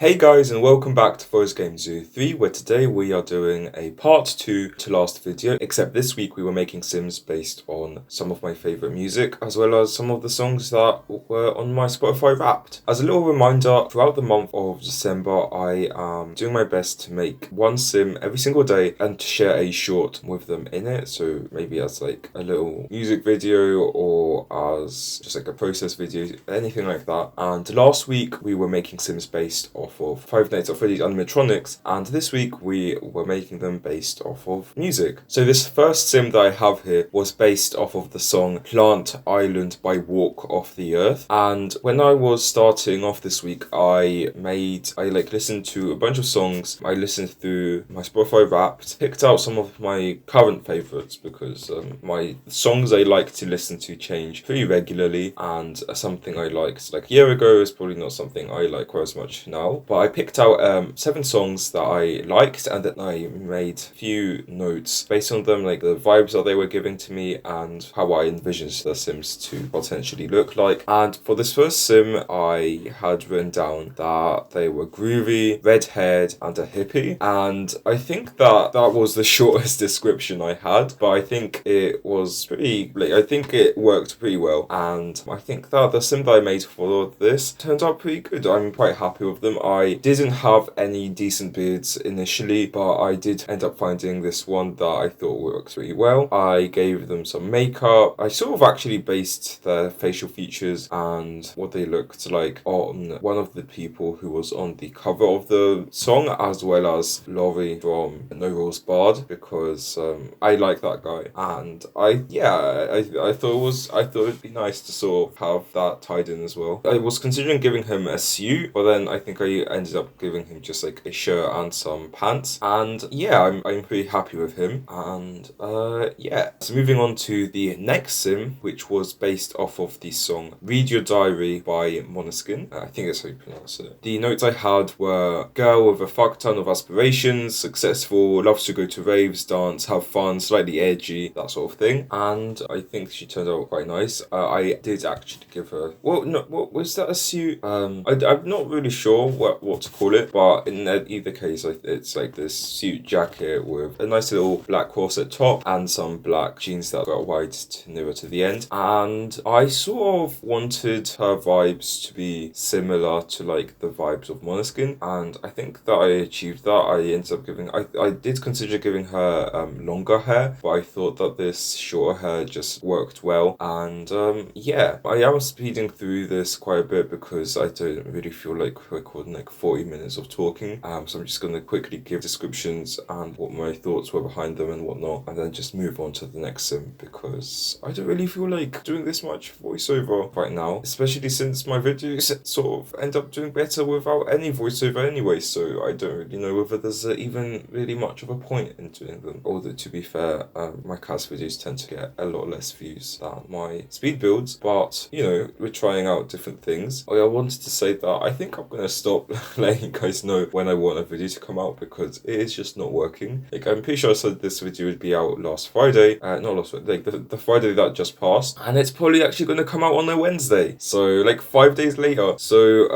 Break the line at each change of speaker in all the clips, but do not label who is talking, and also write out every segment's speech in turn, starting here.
Hey guys, and welcome back to Voice Game Zoo 3, where today we are doing a part 2 to last video, except this week we were making sims based on some of my favourite music, as well as some of the songs that were on my Spotify Wrapped. As a little reminder, throughout the month of December, I am doing my best to make one sim every single day and to share a short with them in it, so maybe as like a little music video or as just like a process video, anything like that. And last week we were making sims based off of Five Nights at Freddy's animatronics, and this week we were making them based off of music. So this first sim that I have here was based off of the song Plant Island by Walk Off the Earth, and when I was starting off this week I listened to a bunch of songs. I listened through my Spotify Wrapped, picked out some of my current favourites because my songs I like to listen to change pretty regularly, and something I liked like a year ago is probably not something I like quite as much now. But I picked out 7 songs that I liked, and then I made a few notes based on them, like the vibes that they were giving to me and how I envisioned the sims to potentially look like. And for this first sim, I had written down that they were groovy, red-haired, and a hippie. And I think that was the shortest description I had, but I think it was pretty, I think it worked pretty well. And I think that the sim that I made for this turned out pretty good. I'm quite happy with them. I didn't have any decent beards initially, but I did end up finding this one that I thought works really well. I gave them some makeup. I sort of actually based their facial features and what they looked like on one of the people who was on the cover of the song, as well as Laurie from No Rules Barred, because I like that guy, and I thought it'd be nice to sort of have that tied in as well. I was considering giving him a suit, but then I think I ended up giving him just like a shirt and some pants, and yeah, I'm pretty happy with him. And so moving on to the next sim, which was based off of the song Read Your Diary by Måneskin. I think that's how you pronounce it. The notes I had were girl with a fuck ton of aspirations, successful, loves to go to raves, dance, have fun, slightly edgy, that sort of thing. And I think she turned out quite nice. I did actually give her, well, no, what was that, a suit? I'm not really sure what to call it, but in either case, it's like this suit jacket with a nice little black corset top and some black jeans that got wide nearer to the end. And I sort of wanted her vibes to be similar to like the vibes of Måneskin, and I think that I achieved that. I ended up giving, I did consider giving her longer hair, but I thought that this shorter hair just worked well. And I am speeding through this quite a bit because I don't really feel like recording like 40 minutes of talking, so I'm just going to quickly give descriptions and what my thoughts were behind them and whatnot, and then just move on to the next sim, because I don't really feel like doing this much voiceover right now, especially since my videos sort of end up doing better without any voiceover anyway, so I don't really know whether there's even really much of a point in doing them. Although to be fair, my cast videos tend to get a lot less views than my speed builds, but you know, we're trying out different things. I wanted to say that I think I'm going to stop letting you guys know when I want a video to come out, because it is just not working. Like, I'm pretty sure I said this video would be out last Friday, not last Friday, like the Friday that just passed, and it's probably actually going to come out on a Wednesday, so like 5 days later. So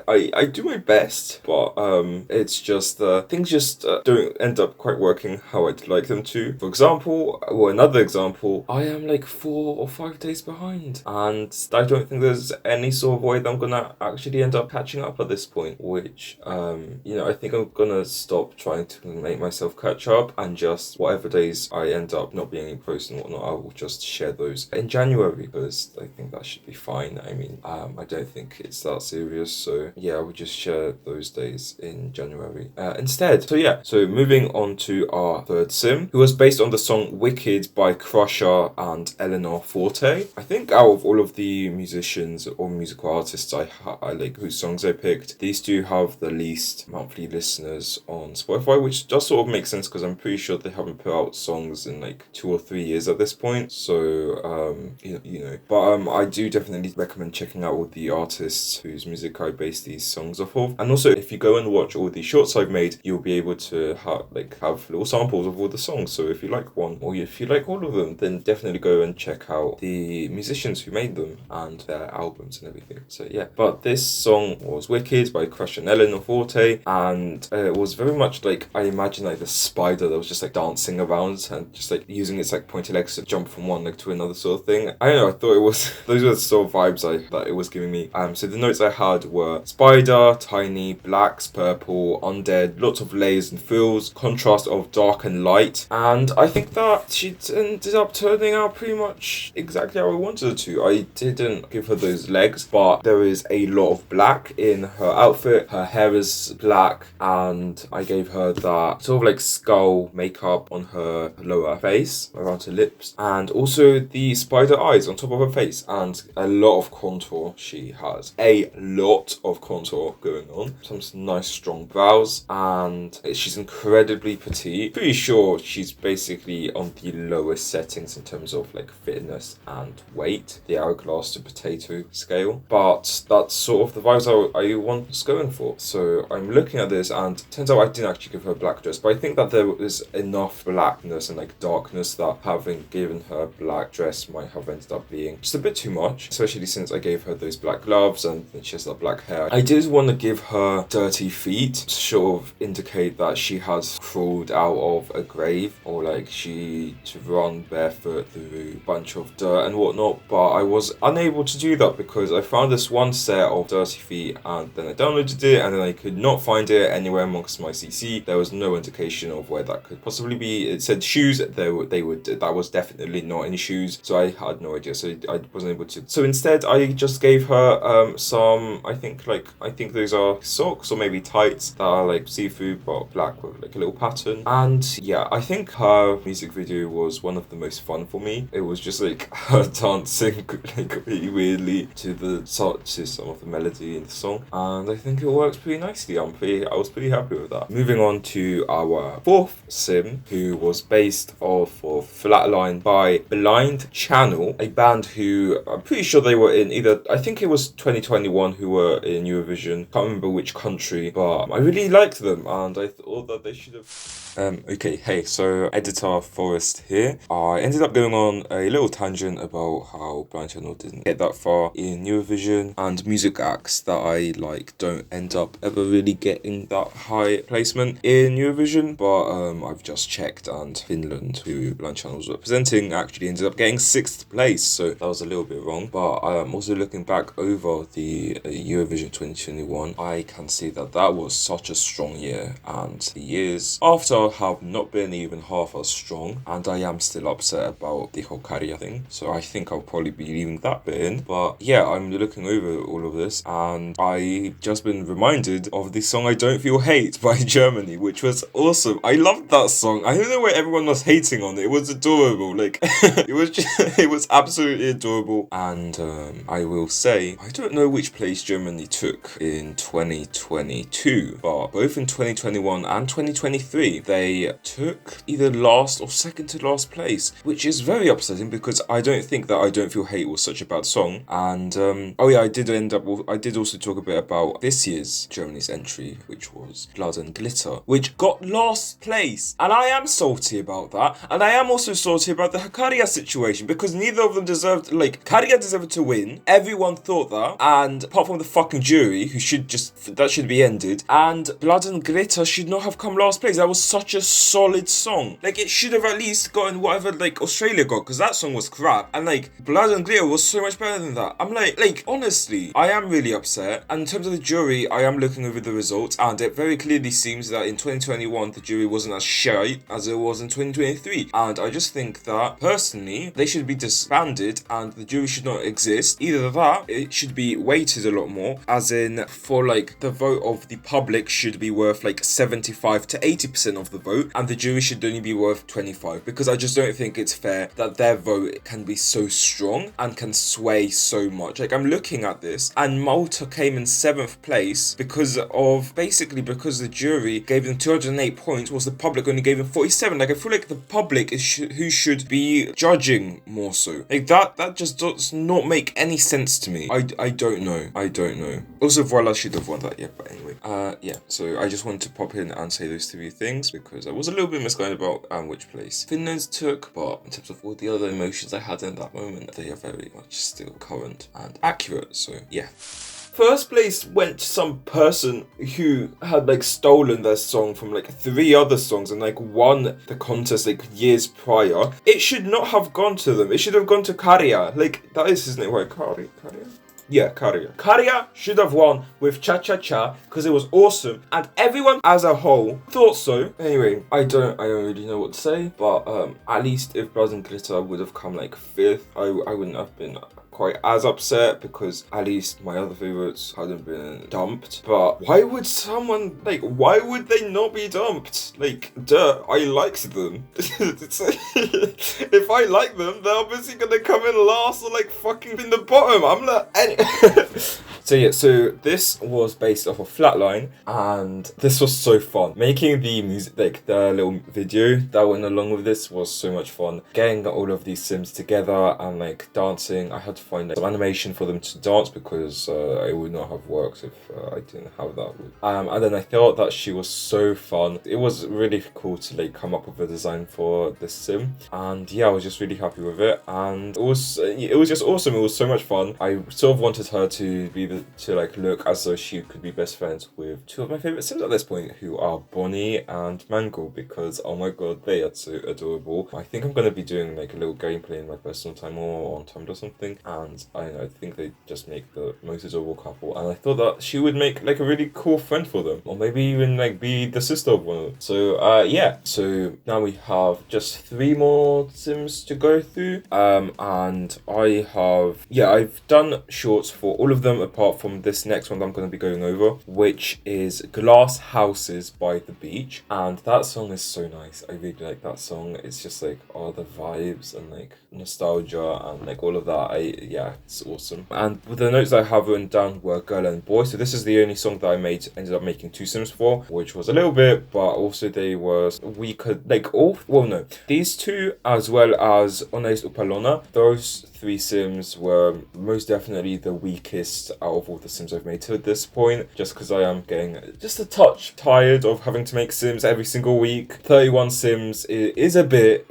I do my best, but it's just things just don't end up quite working how I'd like them to. For example, or another example, I am like 4 or 5 days behind, and I don't think there's any sort of way that I'm gonna actually end up catching up at this point, which I think I'm gonna stop trying to make myself catch up, and just whatever days I end up not being able to post and whatnot, I will just share those in January, because I think that should be fine. I mean, I don't think it's that serious, so yeah, I would just share those days in January instead. So moving on to our third sim, who was based on the song Wicked by Crusher and Eleanor Forte. I think out of all of the musicians or musical artists I like whose songs I picked, these two have the least monthly listeners on Spotify, which does sort of make sense because I'm pretty sure they haven't put out songs in like 2 or 3 years at this point. So but I do definitely recommend checking out all the artists whose music I base these songs off of. And also, if you go go and watch all the shorts I've made, you'll be able to have little samples of all the songs. So if you like one, or if you like all of them, then definitely go and check out the musicians who made them and their albums and everything. So yeah, but this song was Wicked by Crush and Eleanor Forte, and it was very much like, I imagine like the spider that was just like dancing around and just like using its like pointy legs to jump from one leg to another sort of thing. I don't know, I thought it was, those were the sort of vibes that it was giving me. So the notes I had were spider, tiny, blacks, purple, undead, lots of layers and fills, contrast of dark and light, and I think that she ended up turning out pretty much exactly how I wanted her to. I didn't give her those legs, but there is a lot of black in her outfit. Her hair is black, and I gave her that sort of like skull makeup on her lower face, around her lips, and also the spider eyes on top of her face, and a lot of contour. She has a lot of contour going on, some nice strong brows, and she's incredibly petite. Pretty sure she's basically on the lowest settings in terms of like fitness and weight, the hourglass to potato scale, but that's sort of the vibes I was going for. So I'm looking at this, and it turns out I didn't actually give her a black dress, but I think that there was enough blackness and like darkness that having given her a black dress might have ended up being just a bit too much, especially since I gave her those black gloves and then she has that black hair. I did want to give her dirty feet to sort of indicate that she has crawled out of a grave, or like to run barefoot through a bunch of dirt and whatnot, but I was unable to do that because I found this one set of dirty feet and then I downloaded it, and then I could not find it anywhere amongst my CC. There was no indication of where that could possibly be. It said shoes, that was definitely not any shoes, so I had no idea, so I wasn't able to. So instead I just gave her some, I think those are socks or maybe tights that are like see-through but black with like a little pattern. And yeah, I think her music video was one of the most fun for me. It was just like her dancing like really weirdly to some of the melody in the song, and I think it works pretty nicely. I was pretty happy with that. Moving on to our fourth sim, who was based off of Flatline by Blind Channel, a band who I'm pretty sure they were in either, I think it was 2021 who were in Eurovision, can't remember which country, but I really liked them and I thought that they should have... Okay, hey, so editor Forrest here. I ended up going on a little tangent about how Blind Channel didn't get that far in Eurovision, and music acts that I like don't end up ever really getting that high placement in Eurovision, but I've just checked and Finland, who Blind Channel was representing, actually ended up getting 6th place, so that was a little bit wrong. But also looking back over the Eurovision 2021, I can see that that was such a strong year, and the years after have not been even half as strong, and I am still upset about the whole Karia thing, so I think I'll probably be leaving that bit in. But yeah, I'm looking over all of this and I just been reminded of the song I Don't Feel Hate by Germany, which was awesome. I loved that song. I don't know why everyone was hating on it. It was adorable. Like it was absolutely adorable. And I will say, I don't know which place Germany took in 2022, but both in 2021 and 2023 they took either last or second to last place, which is very upsetting because I don't think that I Don't Feel Hate was such a bad song. And oh yeah, I did also talk a bit about this year's Germany's entry, which was Blood and Glitter, which got last place, and I am salty about that. And I am also salty about the Hakaria situation because neither of them deserved, like, Hakaria deserved to win. Everyone thought that, and apart from the fucking jury, who should be ended, and Blood and Glitter should not have come last place. That was such a solid song. Like, it should have at least gotten whatever like Australia got, because that song was crap, and like Blood and Glitter was so much better than that. I'm like honestly, I am really upset. And in terms of the jury, I am looking over the results, and it very clearly seems that in 2021 the jury wasn't as shite as it was in 2023, and I just think that personally they should be disbanded and the jury should not exist. Either that, it should be weighted a lot more, as in for like the vote of the public should be worth like 75 to 80% of the vote, and the jury should only be worth 25, because I just don't think it's fair that their vote can be so strong and can sway so much. Like, I'm looking at this and Malta came in 7th place because the jury gave them 208 points, whilst the public only gave them 47. Like, I feel like the public is who should be judging more so. Like, that just does not make any sense to me. I don't know. Also, Voila should have won that, yeah, but anyway. anyway. Yeah, so I just wanted to pop in and say those 3 things because I was a little bit misguided about which place Finland took, but in terms of all the other emotions I had in that moment, they are very much still current and accurate, so yeah. First place went to some person who had like stolen their song from like 3 other songs and like won the contest like years prior. It should not have gone to them. It should have gone to Karja. Like, that is his name, right? Karja? Yeah, Karja. Karja should have won with Cha Cha Cha because it was awesome and everyone as a whole thought so. Anyway, I don't really know what to say, but at least if Blood and Glitter would have come like 5th, I wouldn't have been quite as upset because at least my other favorites hadn't been dumped. But why would they not be dumped? Like, duh, I liked them. If I like them, they're obviously gonna come in last or like fucking in the bottom. I'm like, So yeah, so this was based off of Flatline, and this was so fun. Making the music, like the little video that went along with this was so much fun. Getting all of these Sims together and like dancing. I had to find like, some animation for them to dance because it would not have worked if I didn't have that. And then I thought that she was so fun. It was really cool to like come up with a design for this Sim, and yeah, I was just really happy with it. And it was just awesome. It was so much fun. I sort of wanted her to be to like look as though she could be best friends with 2 of my favorite Sims at this point, who are Bonnie and Mangle, because oh my god, they are so adorable. I think I'm gonna be doing like a little gameplay in my personal time or on Tumblr or something, and I think they just make the most adorable couple, and I thought that she would make like a really cool friend for them, or maybe even like be the sister of one of them. So yeah, so now we have just 3 more Sims to go through, and I've done shorts for all of them apart from this next one that I'm going to be going over, which is Glass Houses by the Beach, and that song is so nice. I really like that song. It's just like all the vibes and like nostalgia and like all of that. Yeah, it's awesome. And the notes I have written down were Girl and Boy, so this is the only song that I ended up making 2 Sims for, which was a little bit, but also these 2 as well as Jest, Upalona, those 3 Sims were most definitely the weakest out of all the Sims I've made to this point, just because I am getting just a touch tired of having to make Sims every single week. 31 Sims is a bit,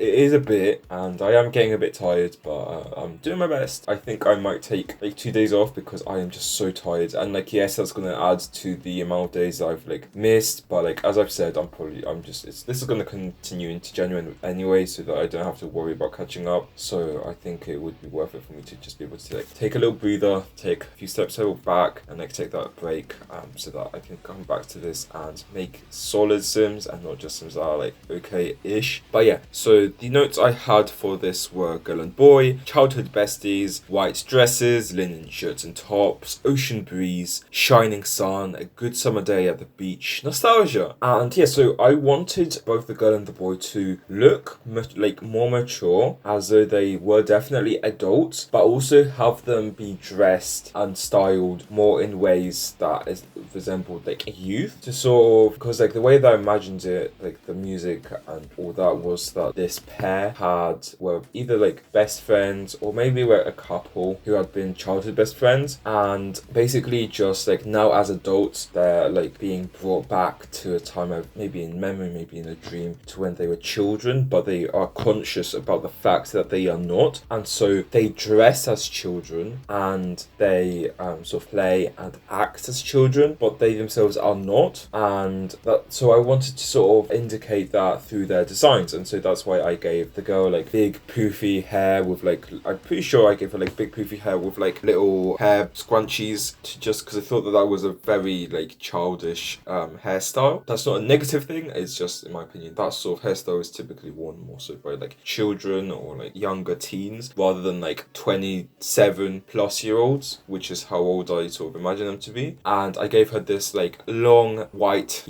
and I am getting a bit tired, but I'm doing my best. I think I might take like 2 days off because I am just so tired, and like yes, that's gonna add to the amount of days that I've like missed, but like as I've said, this is gonna continue into January anyway, so that I don't have to worry about catching up. So I think it would be worth it for me to just be able to like take a little breather, take a few steps back, and like take that break, so that I can come back to this and make solid Sims and not just Sims that are like okay-ish. But yeah, so the notes I had for this were Girl and Boy, childhood besties, white dresses, linen shirts and tops, ocean breeze, shining sun, a good summer day at the beach, nostalgia. And yeah, so I wanted both the girl and the boy to look like more mature, as though they were definitely adults, but also have them be dressed and styled more in ways that resembled like youth, to sort of, because like the way that I imagined it, like the music and all that, was that this pair were either like best friends or maybe were a couple who had been childhood best friends, and basically just like now as adults they're like being brought back to a time of maybe in memory, maybe in a dream, to when they were children, but they are conscious about the fact that they are not, and so they dress as children and they sort of play and act as children, but they themselves are not. And so I wanted to sort of indicate that through their designs, and so that's why I gave the girl like big poofy hair with like, I'm pretty sure I gave her like big poofy hair with like little hair scrunchies, just because I thought that was a very like childish hairstyle. That's not a negative thing, it's just in my opinion that sort of hairstyle is typically worn more so by like children or like younger teens rather than like 27 plus year olds, which is how old I sort of imagine them to be. And I gave her this like long white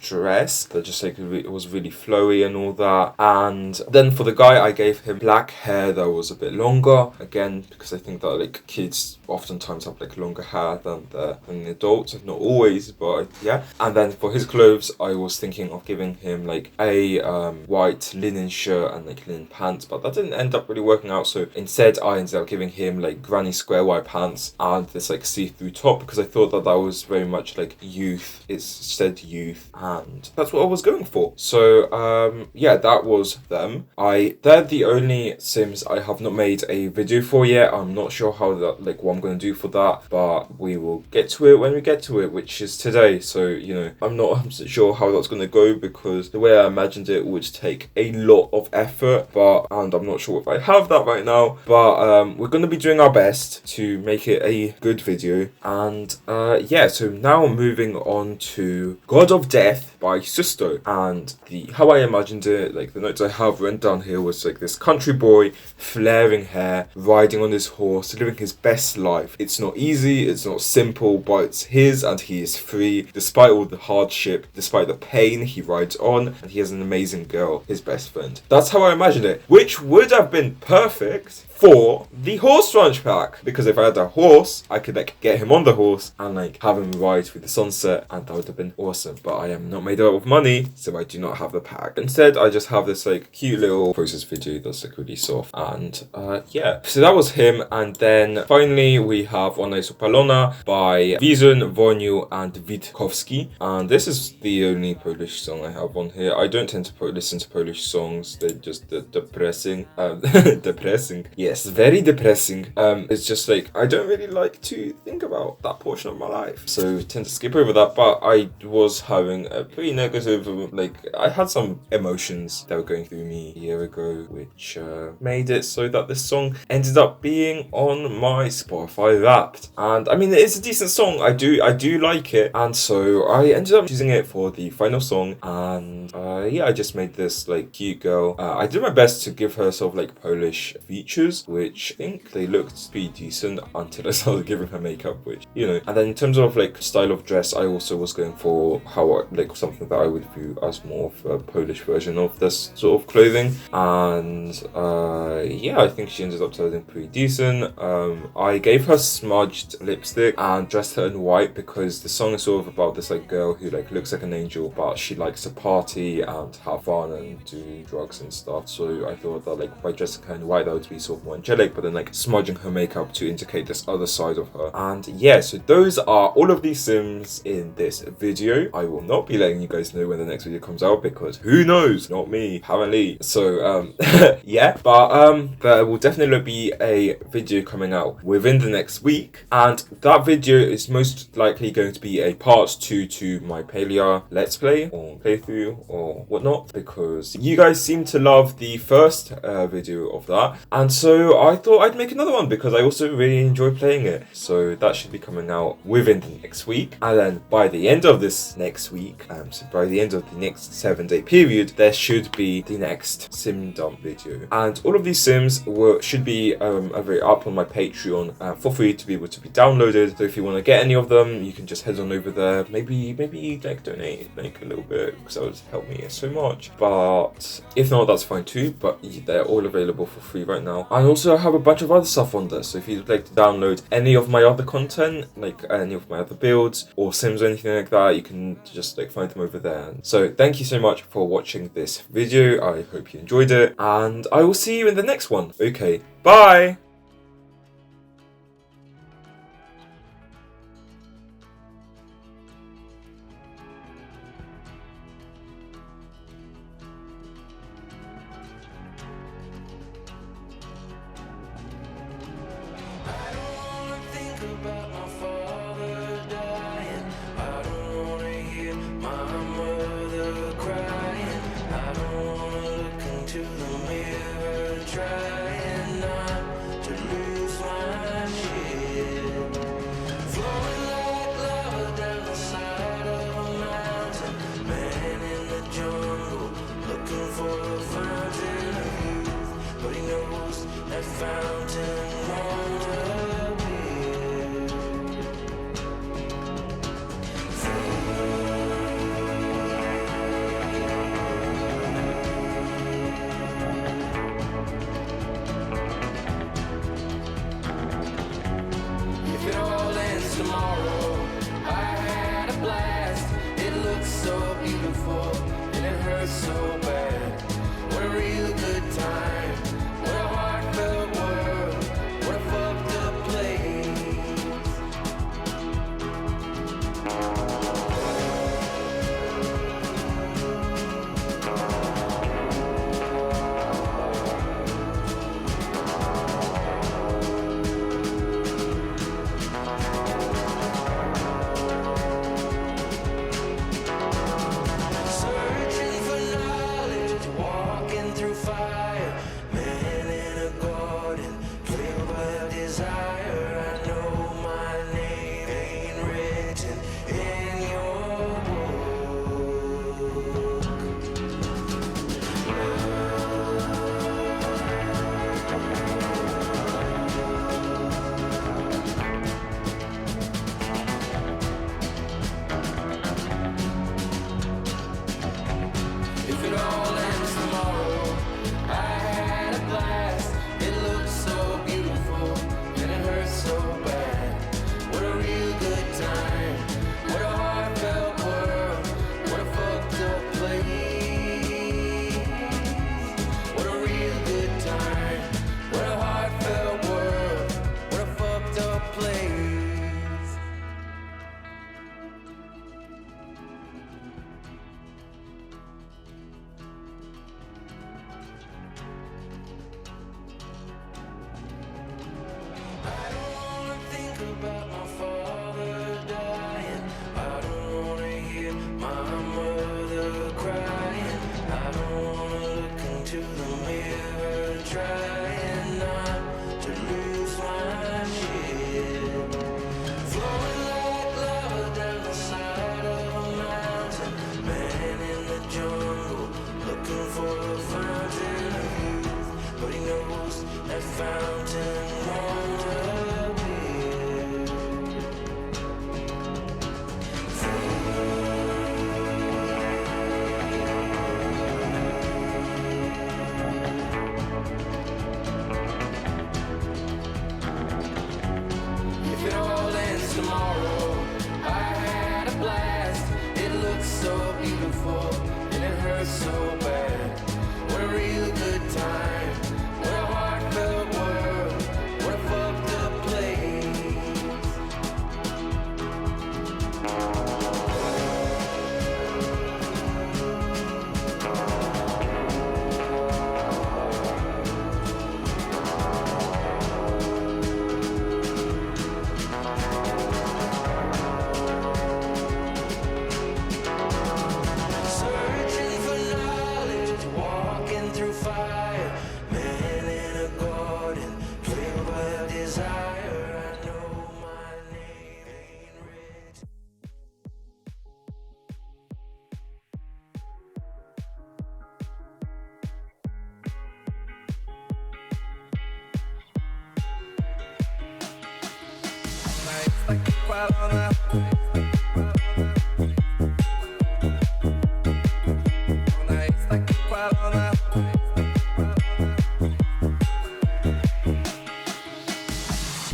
dress that just like it was really flowy and all that. And then for the guy I gave him black hair hair that was a bit longer, again because I think that like kids oftentimes have like longer hair than the adults, not always, but yeah. And then for his clothes, I was thinking of giving him like a white linen shirt and like linen pants, but that didn't end up really working out. So instead I ended up giving him like granny square white pants and this like see-through top, because I thought that that was very much like youth. It said youth, and that's what I was going for. So yeah, that was them. They're the only Sims I have not made a video for yet. I'm not sure how that, like what I'm going to do for that, but we will get to it when we get to it, which is today. So you know, I'm not 100% sure how that's going to go, because the way I imagined it would take a lot of effort, and I'm not sure if I have that right now, but we're going to be doing our best to make it a good video. And yeah, so now moving on to God of Death by Susto. And how I imagined it, like the notes I have written down here, was like this country boy, flaring hair, riding on his horse, living his best life. It's not easy, it's not simple, but it's his, and he is free despite all the hardship, despite the pain. He rides on, and he has an amazing girl, his best friend. That's how I imagined it, which would have been perfect for the horse ranch pack, because if I had a horse, I could like get him on the horse and like have him ride through the sunset, and that would have been awesome. But I am not made out of money, so I do not have the pack. Instead, I just have this like cute little process video that's like really soft, and yeah. So that was him, and then finally we have Upalona by Veason, Woniu, and Witkowski, and this is the only Polish song I have on here. I don't tend to listen to Polish songs; they're just depressing. Depressing. Yes, very depressing. It's just like, I don't really like to think about that portion of my life, so I tend to skip over that. But I was having a pretty negative, like I had some emotions that were going through me a year ago, which made it so that this song ended up being on my Spotify Wrapped. And I mean, it's a decent song. I do like it, and so I ended up using it for the final song. And yeah, I just made this like cute girl. I did my best to give her sort of like Polish features, which I think they looked pretty decent until I started giving her makeup, which, you know. And then in terms of like style of dress, I also was going for like something that I would view as more of a Polish version of this sort of clothing. And yeah, I think she ended up turning pretty decent. I gave her smudged lipstick and dressed her in white, because the song is sort of about this like girl who like looks like an angel, but she likes to party and have fun and do drugs and stuff. So I thought that like by dressing her in white, that would be sort of more angelic, but then like smudging her makeup to indicate this other side of her. And yeah, so those are all of these Sims in this video. I will not be letting you guys know when the next video comes out, because who knows? Not me, apparently. So yeah, but there will definitely be a video coming out within the next week, and that video is most likely going to be a part 2 to my Palia let's play or playthrough or whatnot, because you guys seem to love the first video of that, and so I thought I'd make another one, because I also really enjoy playing it. So that should be coming out within the next week, and then by the end of this next week, so by the end of the next 7-day period, there should be the next sim dump video. And all of these sims should be up on my Patreon for free to be able to be downloaded. So if you want to get any of them, you can just head on over there. Maybe like donate like a little bit, because that would help me so much. But if not, that's fine too. But they're all available for free right now. I also have a bunch of other stuff on there, so if you'd like to download any of my other content, like any of my other builds or sims or anything like that, you can just like find them over there. So thank you so much for watching this video. I hope you enjoyed it, and I will see you in the next one. Okay, bye!
To the mirror, trying not upalona. Ona jest tak upalona.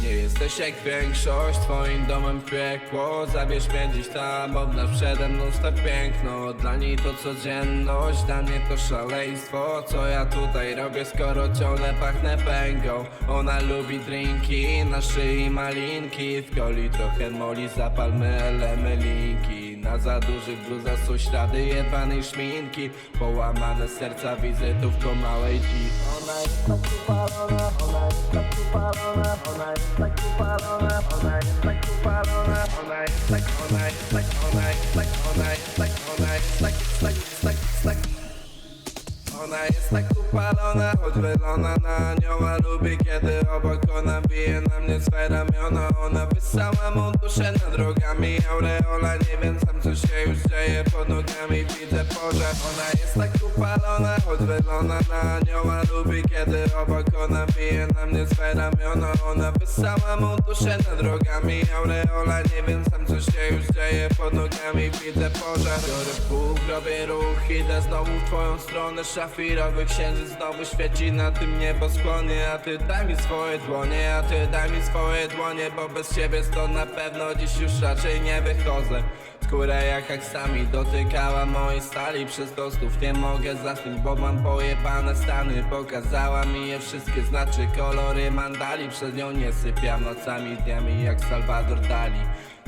Nie jesteś jak większość, twoim domem piekło. Zabierz mnie dziś tam, odnasz przede mną swe piękno. Dla niej to codzienność, dla mnie to szaleństwo. Co ja tutaj robię, skoro ciągle pachnę pęgą? Ona lubi drinki, na szyi malinki. W coli trochę moli, zapalmy elemelinki. Na za dużych bluzach są ślady jebanej szminki. Połamane serca wizytówką małej dziś. Ona jest tak upalona, ona jest tak upalona, ona jest tak upalona, ona jest tak upalona, ona jest tak, ona jest tak, ona jest tak, ona jest tak, ona jest tak. Ona jest tak upalona, choć wylona na anioła. Lubi kiedy obok ona bije na mnie swe ramiona. Ona wysała mą duszę nad drogami aureola. Nie wiem sam co się już dzieje pod nogami, widzę pożar. Ona jest tak upalona, choć wylona na anioła. Lubi kiedy obok ona bije na mnie swe ramiona. Ona wysała mą duszę nad drogami aureola. Nie wiem sam co się już dzieje pod nogami, widzę pożar. Biorę Bóg, robię ruch, idę znowu w twoją stronę. Szafirowy księżyc znowu świeci na tym nieboskłonie. A ty daj mi swoje dłonie, a ty daj mi swoje dłonie. Bo bez ciebie stąd na pewno dziś już raczej nie wychodzę. Skóra jak aksami dotykała mojej stali. Przez to znów nie mogę zasnąć, bo mam pojebane stany. Pokazała mi je wszystkie, znaczy kolory mandali. Przez nią nie sypiam nocami, dniami jak Salvador Dali.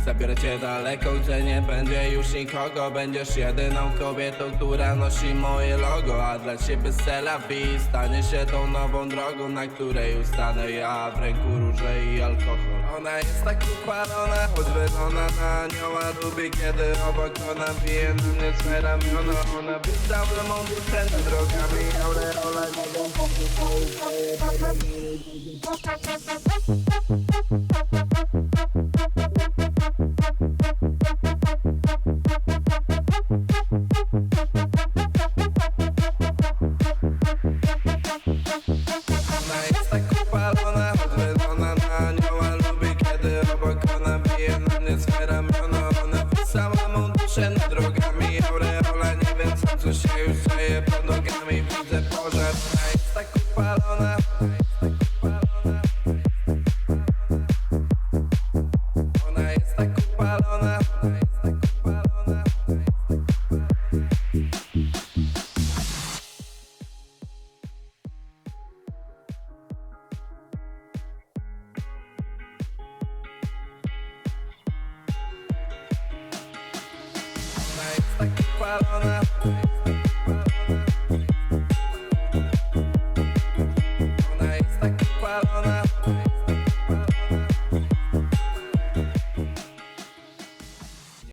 Zabiorę cię daleko, gdzie nie będzie już nikogo. Będziesz jedyną kobietą, która nosi moje logo. A dla ciebie c'est la vie stanie się tą nową drogą, na której ustanę ja. W ręku róże i alkohol. Ona jest tak upalona, choć wylona na anioła. Lubi kiedy obok ona bije na mnie swe ramiona. Ona wystała mą duszę nad drogami aureola. Nie wiem po co ona jest tak upalona, choć wylona na anioła. Lubi kiedy obok ona bije na mnie swe ramiona. Ona wysała mą duszę nad drogami aureola. Nie wiem sam co się już dzieje pod nogami, widzę pożar. Ona jest tak upalona. Ona jest tak upalona. Ona jest tak upalona.